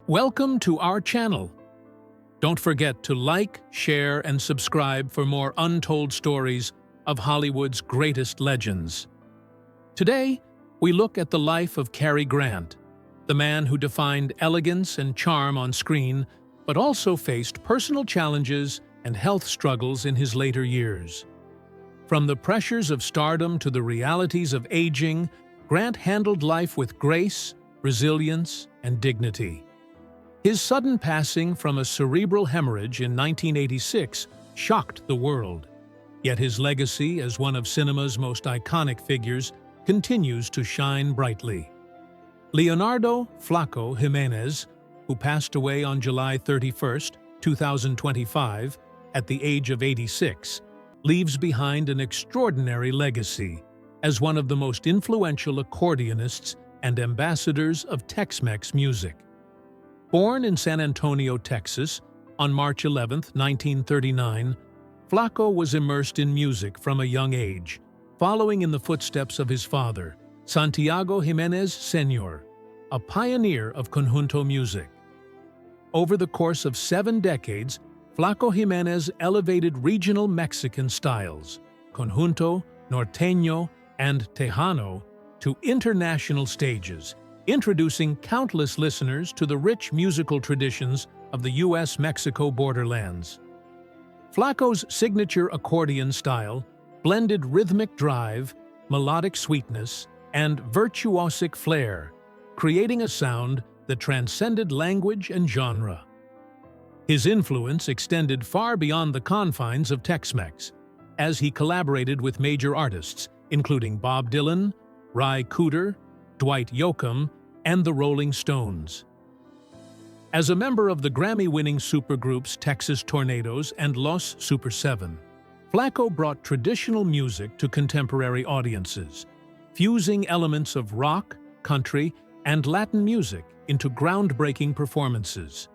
Welcome to our channel. Don't forget to like, share, and subscribe for more untold stories of Hollywood's greatest legends. Today, we look at the life of Cary Grant, the man who defined elegance and charm on screen, but also faced personal challenges and health struggles in his later years. From the pressures of stardom to the realities of aging, Grant handled life with grace, resilience, and dignity. His sudden passing from a cerebral hemorrhage in 1986 shocked the world, yet his legacy as one of cinema's most iconic figures continues to shine brightly. Leonardo Flaco Jiménez, who passed away on July 31, 2025, at the age of 86, leaves behind an extraordinary legacy as one of the most influential accordionists and ambassadors of Tex-Mex music. Born in San Antonio, Texas, on March 11, 1939, Flaco was immersed in music from a young age, following in the footsteps of his father, Santiago Jiménez Sr., a pioneer of conjunto music. Over the course of 7 decades, Flaco Jiménez elevated regional Mexican styles, conjunto, norteño, and tejano, to international stages, introducing countless listeners to the rich musical traditions of the U.S.-Mexico borderlands. Flaco's signature accordion style blended rhythmic drive, melodic sweetness, and virtuosic flair, creating a sound that transcended language and genre. His influence extended far beyond the confines of Tex-Mex, as he collaborated with major artists, including Bob Dylan, Ry Cooder, Dwight Yoakam, and the Rolling Stones. As a member of the Grammy-winning supergroups Texas Tornadoes and Los Super 7, Flaco brought traditional music to contemporary audiences, fusing elements of rock, country, and Latin music into groundbreaking performances.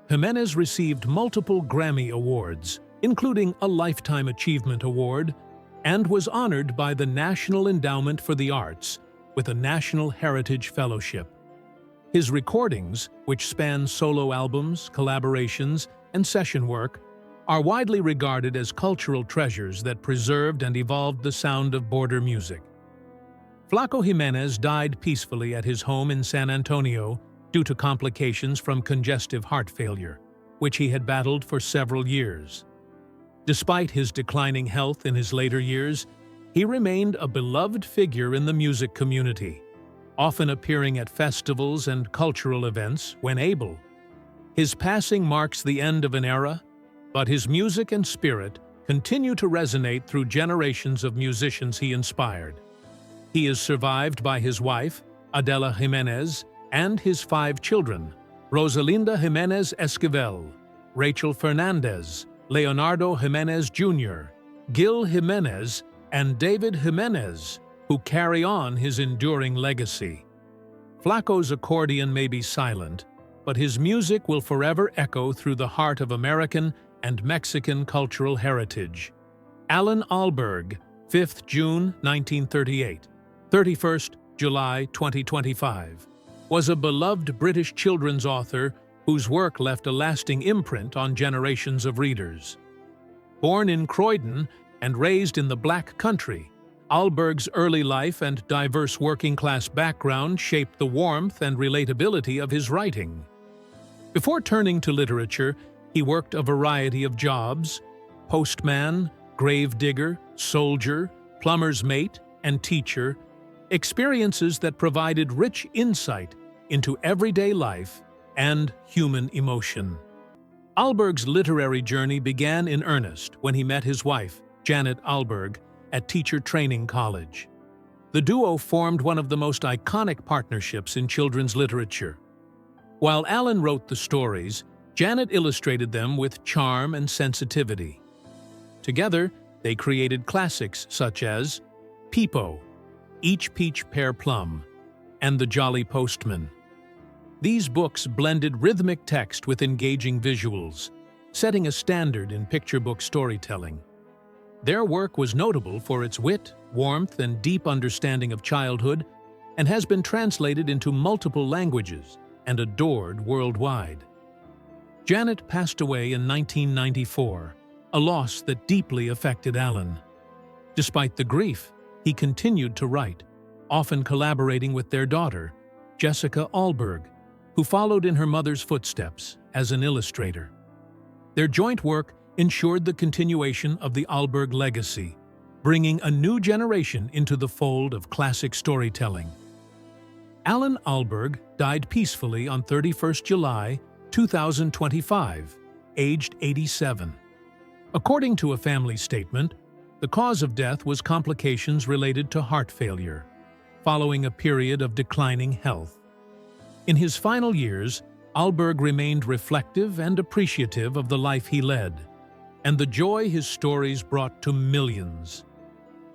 Jiménez received multiple Grammy Awards, including a Lifetime Achievement Award, and was honored by the National Endowment for the Arts with a National Heritage Fellowship. His recordings, which span solo albums, collaborations, and session work, are widely regarded as cultural treasures that preserved and evolved the sound of border music. Flaco Jiménez died peacefully at his home in San Antonio due to complications from congestive heart failure, which he had battled for several years. Despite his declining health in his later years, he remained a beloved figure in the music community, often appearing at festivals and cultural events when able. His passing marks the end of an era, but his music and spirit continue to resonate through generations of musicians he inspired. He is survived by his wife, Adela Jiménez, and his 5 children, Rosalinda Jiménez Esquivel, Rachel Fernandez, Leonardo Jiménez Jr., Gil Jiménez, and David Jiménez, who carry on his enduring legacy. Flaco's accordion may be silent, but his music will forever echo through the heart of American and Mexican cultural heritage. Allan Ahlberg, 5th June 1938, 31st July 2025, was a beloved British children's author whose work left a lasting imprint on generations of readers. Born in Croydon and raised in the Black Country, Ahlberg's early life and diverse working-class background shaped the warmth and relatability of his writing. Before turning to literature, he worked a variety of jobs: postman, grave digger, soldier, plumber's mate, and teacher, experiences that provided rich insight into everyday life and human emotion. Ahlberg's literary journey began in earnest when he met his wife, Janet Ahlberg, at Teacher Training College. The duo formed one of the most iconic partnerships in children's literature. While Allan wrote the stories, Janet illustrated them with charm and sensitivity. Together, they created classics such as Peepo, Each Peach Pear Plum, and The Jolly Postman. These books blended rhythmic text with engaging visuals, setting a standard in picture book storytelling. Their work was notable for its wit, warmth, and deep understanding of childhood, and has been translated into multiple languages and adored worldwide. Janet passed away in 1994, a loss that deeply affected Allan. Despite the grief, he continued to write, often collaborating with their daughter, Jessica Ahlberg, who followed in her mother's footsteps as an illustrator. Their joint work ensured the continuation of the Ahlberg legacy, bringing a new generation into the fold of classic storytelling. Allan Ahlberg died peacefully on 31st July 2025, aged 87. According to a family statement, the cause of death was complications related to heart failure, following a period of declining health. In his final years, Ahlberg remained reflective and appreciative of the life he led, and the joy his stories brought to millions.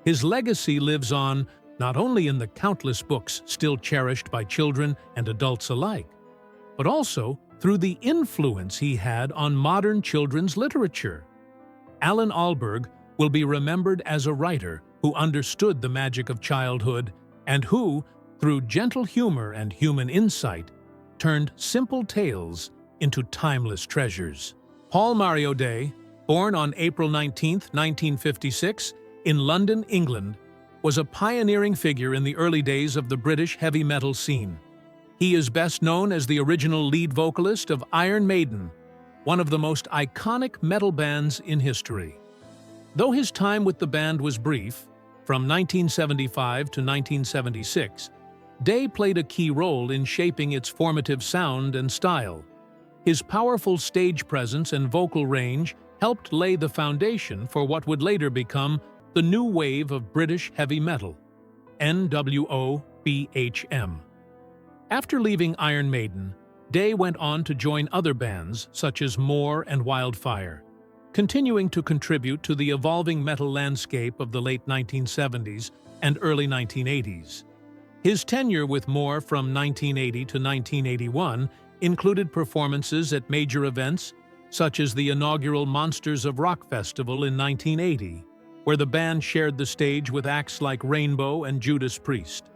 His legacy lives on not only in the countless books still cherished by children and adults alike, but also through the influence he had on modern children's literature. Allan Ahlberg will be remembered as a writer who understood the magic of childhood and who, through gentle humor and human insight, turned simple tales into timeless treasures. Paul Mario Day, born on April 19, 1956, in London, England, was a pioneering figure in the early days of the British heavy metal scene. He is best known as the original lead vocalist of Iron Maiden, one of the most iconic metal bands in history. Though his time with the band was brief, from 1975 to 1976, Day played a key role in shaping its formative sound and style. His powerful stage presence and vocal range helped lay the foundation for what would later become the new wave of British heavy metal, NWOBHM. After leaving Iron Maiden, Day went on to join other bands such as More and Wildfire, continuing to contribute to the evolving metal landscape of the late 1970s and early 1980s. His tenure with More from 1980 to 1981 included performances at major events such as the inaugural Monsters of Rock Festival in 1980, where the band shared the stage with acts like Rainbow and Judas Priest.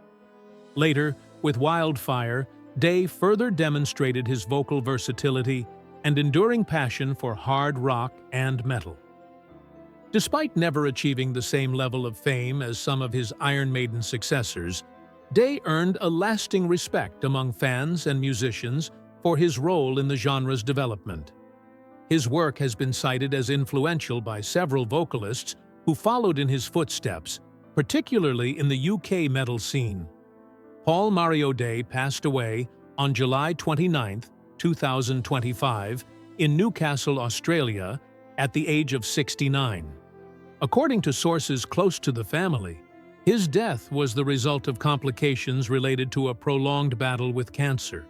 Later, with Wildfire, Day further demonstrated his vocal versatility and enduring passion for hard rock and metal. Despite never achieving the same level of fame as some of his Iron Maiden successors, Day earned a lasting respect among fans and musicians for his role in the genre's development. His work has been cited as influential by several vocalists who followed in his footsteps, particularly in the UK metal scene. Paul Mario Day passed away on July 29, 2025, in Newcastle, Australia, at the age of 69. According to sources close to the family, his death was the result of complications related to a prolonged battle with cancer.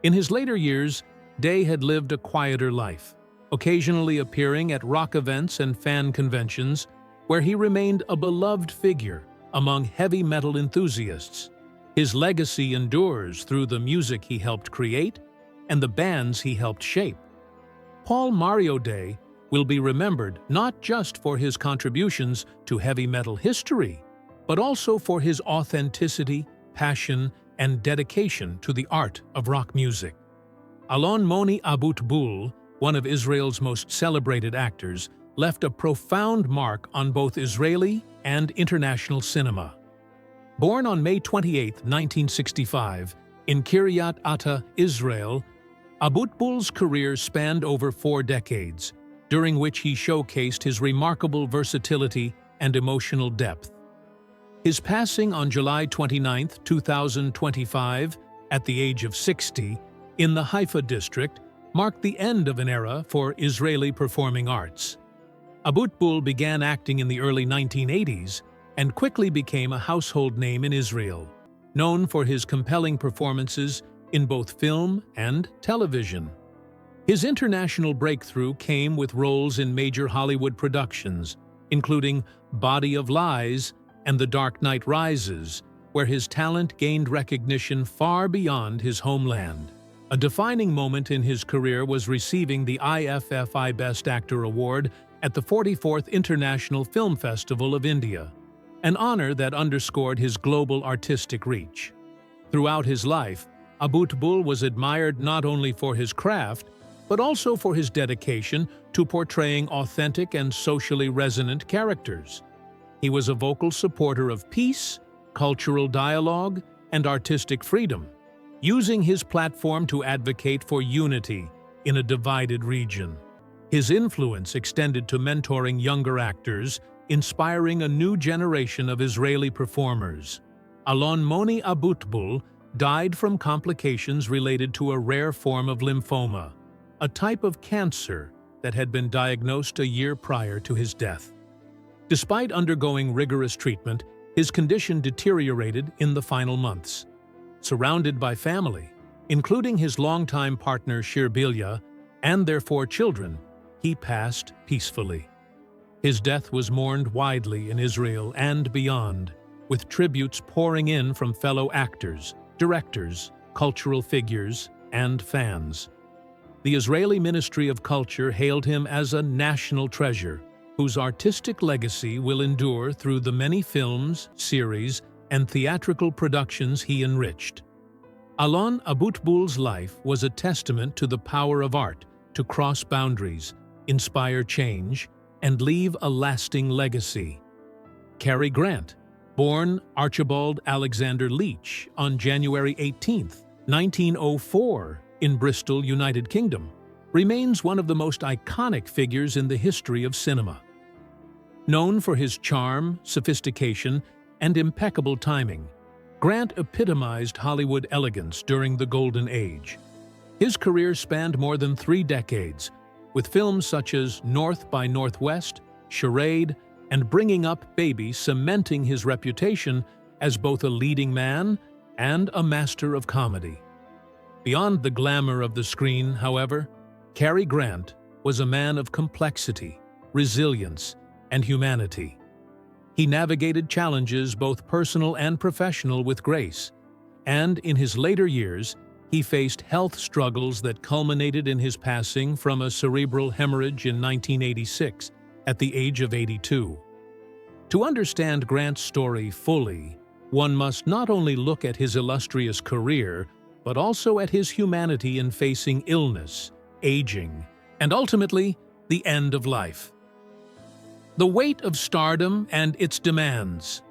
In his later years, Day had lived a quieter life, occasionally appearing at rock events and fan conventions, where he remained a beloved figure among heavy metal enthusiasts. His legacy endures through the music he helped create and the bands he helped shape. Paul Mario Day will be remembered not just for his contributions to heavy metal history, but also for his authenticity, passion, and dedication to the art of rock music. Alon Abutbul, one of Israel's most celebrated actors, left a profound mark on both Israeli and international cinema. Born on May 28, 1965, in Kiryat Ata, Israel, Abutbul's career spanned over 4 decades, during which he showcased his remarkable versatility and emotional depth. His passing on July 29, 2025, at the age of 60, in the Haifa district, marked the end of an era for Israeli performing arts. Abutbul began acting in the early 1980s and quickly became a household name in Israel, known for his compelling performances in both film and television. His international breakthrough came with roles in major Hollywood productions, including Body of Lies and The Dark Knight Rises, where his talent gained recognition far beyond his homeland. A defining moment in his career was receiving the IFFI Best Actor Award at the 44th International Film Festival of India, an honor that underscored his global artistic reach. Throughout his life, Abutbul was admired not only for his craft, but also for his dedication to portraying authentic and socially resonant characters. He was a vocal supporter of peace, cultural dialogue, and artistic freedom, using his platform to advocate for unity in a divided region. His influence extended to mentoring younger actors, inspiring a new generation of Israeli performers. Alon Abutbul died from complications related to a rare form of lymphoma, a type of cancer that had been diagnosed a year prior to his death. Despite undergoing rigorous treatment, his condition deteriorated in the final months. Surrounded by family, including his longtime partner Shirbilya and their 4 children, he passed peacefully. His death was mourned widely in Israel and beyond, with tributes pouring in from fellow actors, directors, cultural figures, and fans. The Israeli Ministry of Culture hailed him as a national treasure, whose artistic legacy will endure through the many films, series, and theatrical productions he enriched. Alon Abutbul's life was a testament to the power of art to cross boundaries, inspire change, and leave a lasting legacy. Cary Grant, born Archibald Alexander Leach on January 18, 1904, in Bristol, United Kingdom, remains one of the most iconic figures in the history of cinema. Known for his charm, sophistication, and impeccable timing, Grant epitomized Hollywood elegance during the Golden Age. His career spanned more than 3 decades, with films such as North by Northwest, Charade, and Bringing Up Baby cementing his reputation as both a leading man and a master of comedy. Beyond the glamour of the screen, however, Cary Grant was a man of complexity, resilience, and humanity. He navigated challenges, both personal and professional, with grace, and in his later years, he faced health struggles that culminated in his passing from a cerebral hemorrhage in 1986, at the age of 82. To understand Grant's story fully, one must not only look at his illustrious career, but also at his humanity in facing illness, aging, and ultimately, the end of life. The weight of stardom and its demands.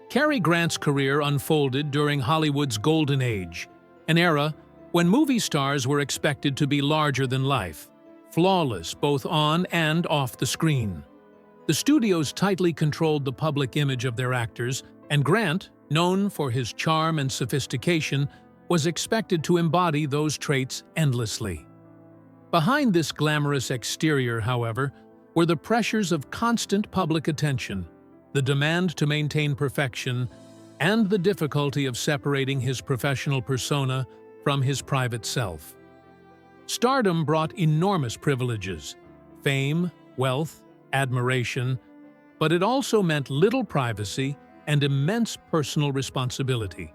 Cary Grant's career unfolded during Hollywood's Golden Age, an era when movie stars were expected to be larger than life, flawless both on and off the screen. The studios tightly controlled the public image of their actors, and Grant, known for his charm and sophistication, was expected to embody those traits endlessly. Behind this glamorous exterior, however, were the pressures of constant public attention, the demand to maintain perfection, and the difficulty of separating his professional persona from his private self. Stardom brought enormous privileges, fame, wealth, admiration, but it also meant little privacy and immense personal responsibility.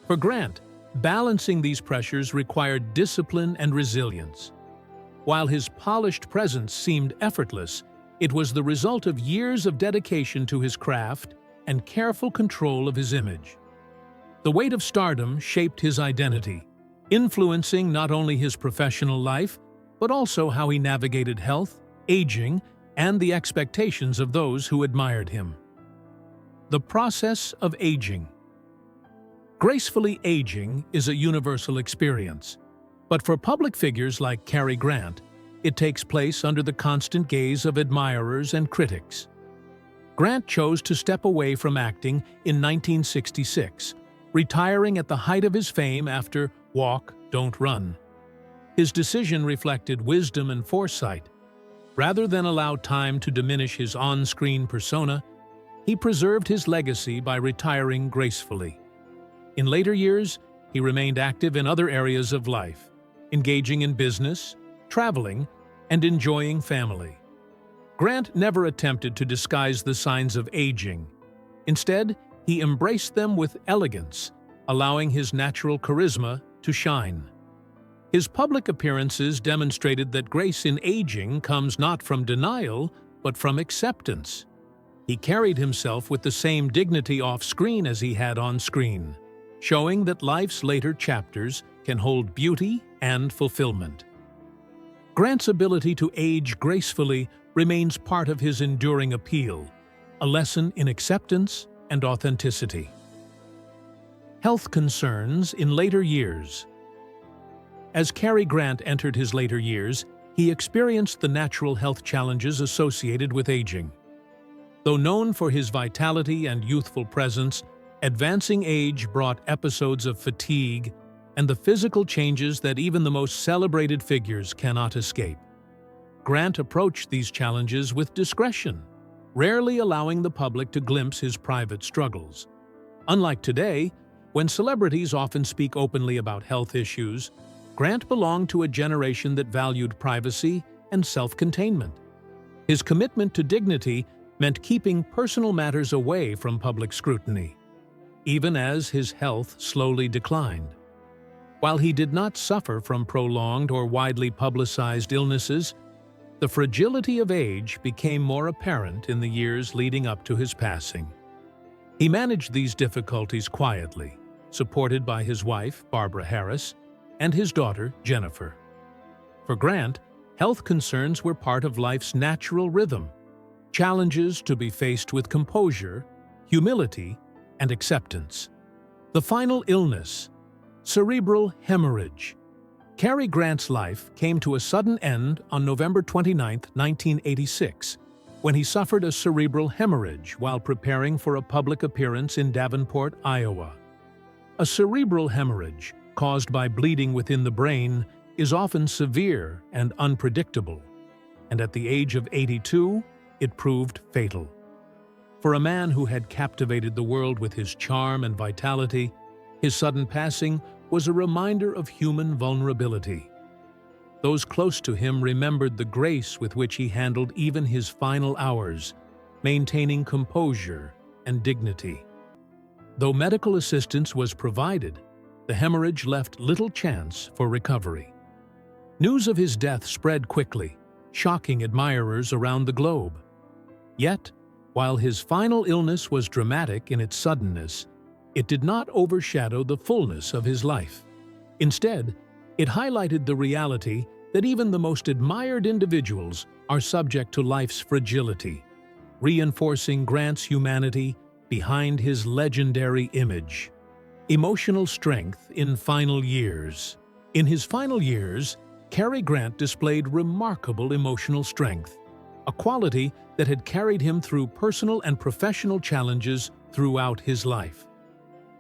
For Grant, balancing these pressures required discipline and resilience. While his polished presence seemed effortless, it was the result of years of dedication to his craft and careful control of his image. The weight of stardom shaped his identity, influencing not only his professional life, but also how he navigated health, aging, and the expectations of those who admired him. The process of aging. Gracefully aging is a universal experience, but for public figures like Cary Grant, it takes place under the constant gaze of admirers and critics. Grant chose to step away from acting in 1966, retiring at the height of his fame after Walk, Don't Run. His decision reflected wisdom and foresight. Rather than allow time to diminish his on-screen persona, he preserved his legacy by retiring gracefully. In later years, he remained active in other areas of life, engaging in business, traveling, and enjoying family. Grant never attempted to disguise the signs of aging. Instead, he embraced them with elegance, allowing his natural charisma to shine. His public appearances demonstrated that grace in aging comes not from denial, but from acceptance. He carried himself with the same dignity off-screen as he had on-screen, showing that life's later chapters can hold beauty and fulfillment. Grant's ability to age gracefully remains part of his enduring appeal, a lesson in acceptance and authenticity. Health concerns in later years. As Cary Grant entered his later years, he experienced the natural health challenges associated with aging. Though known for his vitality and youthful presence, advancing age brought episodes of fatigue and the physical changes that even the most celebrated figures cannot escape. Grant approached these challenges with discretion, rarely allowing the public to glimpse his private struggles. Unlike today, when celebrities often speak openly about health issues, Grant belonged to a generation that valued privacy and self-containment. His commitment to dignity meant keeping personal matters away from public scrutiny, even as his health slowly declined. While he did not suffer from prolonged or widely publicized illnesses, the fragility of age became more apparent in the years leading up to his passing. He managed these difficulties quietly, supported by his wife, Barbara Harris, and his daughter, Jennifer. For Grant, health concerns were part of life's natural rhythm, challenges to be faced with composure, humility, and acceptance. The final illness, cerebral hemorrhage. Cary Grant's life came to a sudden end on November 29, 1986, when he suffered a cerebral hemorrhage while preparing for a public appearance in Davenport, Iowa. A cerebral hemorrhage, caused by bleeding within the brain, is often severe and unpredictable, and at the age of 82, it proved fatal. For a man who had captivated the world with his charm and vitality, his sudden passing was a reminder of human vulnerability. Those close to him remembered the grace with which he handled even his final hours, maintaining composure and dignity. Though medical assistance was provided, the hemorrhage left little chance for recovery. News of his death spread quickly, shocking admirers around the globe. Yet, while his final illness was dramatic in its suddenness, it did not overshadow the fullness of his life. Instead, it highlighted the reality that even the most admired individuals are subject to life's fragility, reinforcing Grant's humanity behind his legendary image. Emotional strength in final years. In his final years, Cary Grant displayed remarkable emotional strength, a quality that had carried him through personal and professional challenges throughout his life.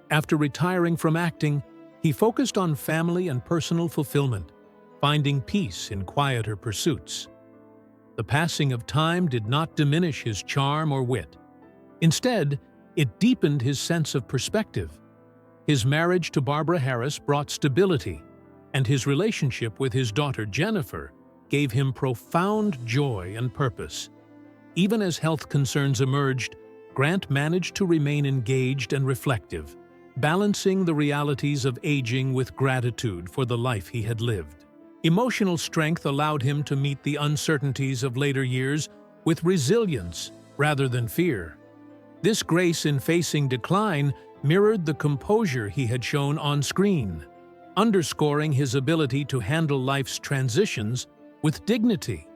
After retiring from acting, he focused on family and personal fulfillment, finding peace in quieter pursuits. The passing of time did not diminish his charm or wit. Instead, it deepened his sense of perspective. His marriage to Barbara Harris brought stability, and his relationship with his daughter Jennifer gave him profound joy and purpose. Even as health concerns emerged, Grant managed to remain engaged and reflective, balancing the realities of aging with gratitude for the life he had lived. Emotional strength allowed him to meet the uncertainties of later years with resilience rather than fear. This grace in facing decline mirrored the composure he had shown on screen, underscoring his ability to handle life's transitions with dignity.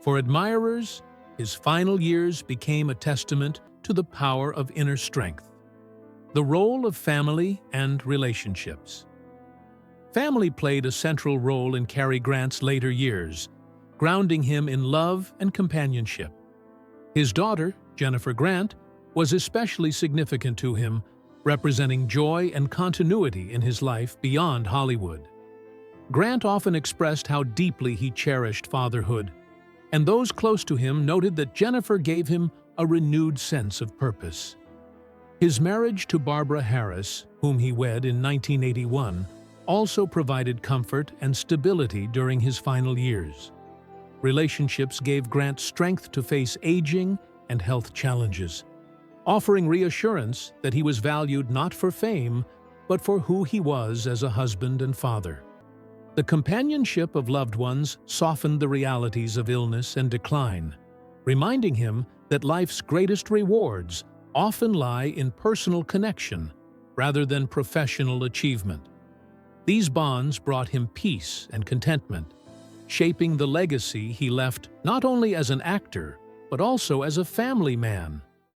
For admirers, his final years became a testament to the power of inner strength. The role of family and relationships. Family played a central role in Cary Grant's later years, grounding him in love and companionship. His daughter, Jennifer Grant, was especially significant to him, representing joy and continuity in his life beyond Hollywood. Grant often expressed how deeply he cherished fatherhood, and those close to him noted that Jennifer gave him a renewed sense of purpose. His marriage to Barbara Harris, whom he wed in 1981, also provided comfort and stability during his final years. Relationships gave Grant strength to face aging and health challenges, offering reassurance that he was valued not for fame, but for who he was as a husband and father. The companionship of loved ones softened the realities of illness and decline, reminding him that life's greatest rewards often lie in personal connection rather than professional achievement. These bonds brought him peace and contentment, shaping the legacy he left not only as an actor, but also as a family man.